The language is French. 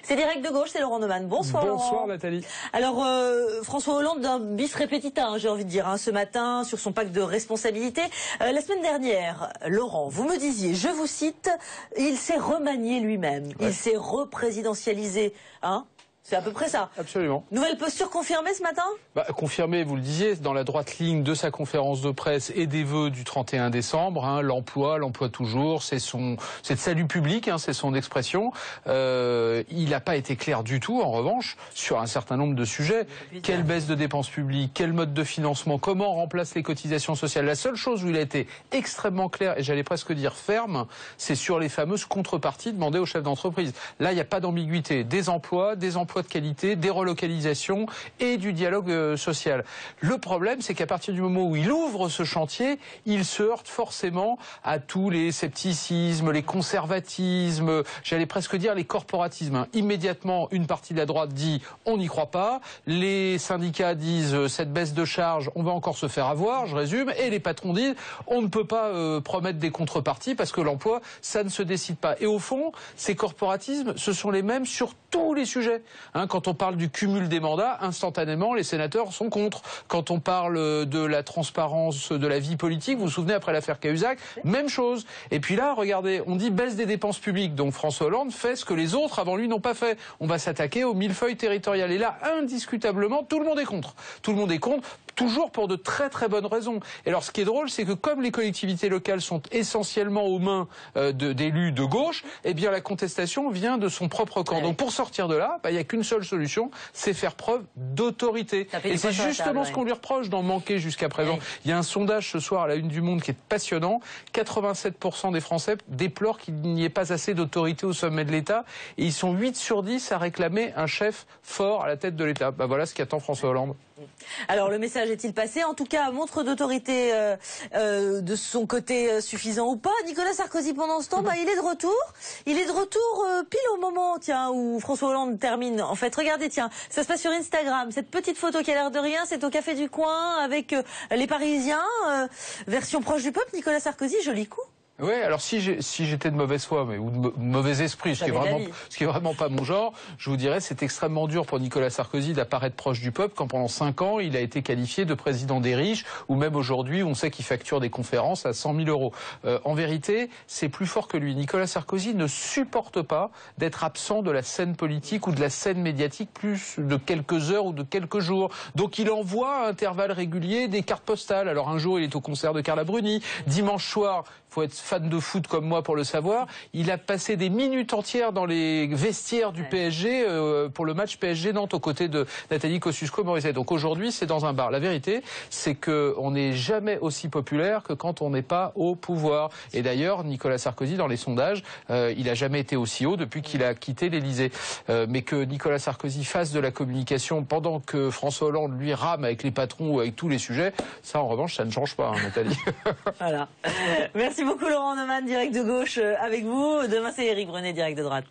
C'est direct de gauche, c'est Laurent Neumann. Bonsoir Laurent. Bonsoir Nathalie. Alors François Hollande d'un bis repetita, j'ai envie de dire, ce matin sur son pacte de responsabilité. La semaine dernière, Laurent, vous me disiez, je vous cite, il s'est remanié lui-même, il s'est représidentialisé, c'est à peu près ça. Absolument. Nouvelle posture confirmée ce matin ? Confirmée, vous le disiez, dans la droite ligne de sa conférence de presse et des vœux du 31 décembre. L'emploi toujours, c'est de salut public, c'est son expression. Il n'a pas été clair du tout, en revanche, sur un certain nombre de sujets. Quelle baisse de dépenses publiques, quel mode de financement, comment on remplace les cotisations sociales. La seule chose où il a été extrêmement clair, et j'allais presque dire ferme, c'est sur les fameuses contreparties demandées aux chefs d'entreprise. Là, il n'y a pas d'ambiguïté. Des emplois de qualité, des relocalisations et du dialogue social. Le problème, c'est qu'à partir du moment où il ouvre ce chantier, il se heurte forcément à tous les scepticismes, les conservatismes, j'allais presque dire les corporatismes. Immédiatement, une partie de la droite dit on n'y croit pas, les syndicats disent cette baisse de charges, on va encore se faire avoir, je résume, et les patrons disent on ne peut pas promettre des contreparties parce que l'emploi, ça ne se décide pas. Et au fond, ces corporatismes, ce sont les mêmes sur tous les sujets. Quand on parle du cumul des mandats, instantanément, les sénateurs sont contre. Quand on parle de la transparence de la vie politique, vous vous souvenez, après l'affaire Cahuzac, même chose. Et puis là, regardez, on dit baisse des dépenses publiques. Donc François Hollande fait ce que les autres avant lui n'ont pas fait. On va s'attaquer au millefeuille territorial. Et là, indiscutablement, tout le monde est contre. Tout le monde est contre, toujours pour de très très bonnes raisons. Et alors, ce qui est drôle, c'est que comme les collectivités locales sont essentiellement aux mains d'élus de gauche, eh bien la contestation vient de son propre camp. Donc pour sortir de là, il n'y a qu'une seule solution, c'est faire preuve d'autorité. Et c'est justement ce qu'on lui reproche d'en manquer jusqu'à présent. Il y a un sondage ce soir à la une du Monde qui est passionnant. 87% des Français déplorent qu'il n'y ait pas assez d'autorité au sommet de l'État. Et ils sont 8 sur 10 à réclamer un chef fort à la tête de l'État. Voilà ce qu'attend François Hollande. Alors le message est-il passé? En tout cas, montre d'autorité de son côté suffisant ou pas. Nicolas Sarkozy, pendant ce temps, il est de retour. Il est de retour pile au moment, où François Hollande termine. En fait, regardez, ça se passe sur Instagram. Cette petite photo qui a l'air de rien, c'est au Café du Coin avec les Parisiens. Version proche du peuple, Nicolas Sarkozy, joli coup. Oui, alors si j'étais de mauvaise foi ou de mauvais esprit, ce qui est vraiment pas mon genre, je vous dirais c'est extrêmement dur pour Nicolas Sarkozy d'apparaître proche du peuple quand pendant 5 ans il a été qualifié de président des riches, ou même aujourd'hui on sait qu'il facture des conférences à 100 000 euros. En vérité, c'est plus fort que lui. Nicolas Sarkozy ne supporte pas d'être absent de la scène politique ou de la scène médiatique plus de quelques heures ou de quelques jours. Donc il envoie à intervalles réguliers des cartes postales. Alors un jour il est au concert de Carla Bruni, dimanche soir, faut être fan de foot comme moi pour le savoir, il a passé des minutes entières dans les vestiaires du PSG pour le match PSG-Nantes aux côtés de Nathalie Kosciusko-Morizet. Donc aujourd'hui, c'est dans un bar. La vérité, c'est qu'on n'est jamais aussi populaire que quand on n'est pas au pouvoir. Et d'ailleurs, Nicolas Sarkozy, dans les sondages, il n'a jamais été aussi haut depuis qu'il a quitté l'Élysée. Mais que Nicolas Sarkozy fasse de la communication pendant que François Hollande, lui, rame avec les patrons ou avec tous les sujets, ça, en revanche, ça ne change pas, Nathalie. Voilà. Merci beaucoup Laurent Neumann, direct de gauche avec vous. Demain c'est Éric Brunet, direct de droite.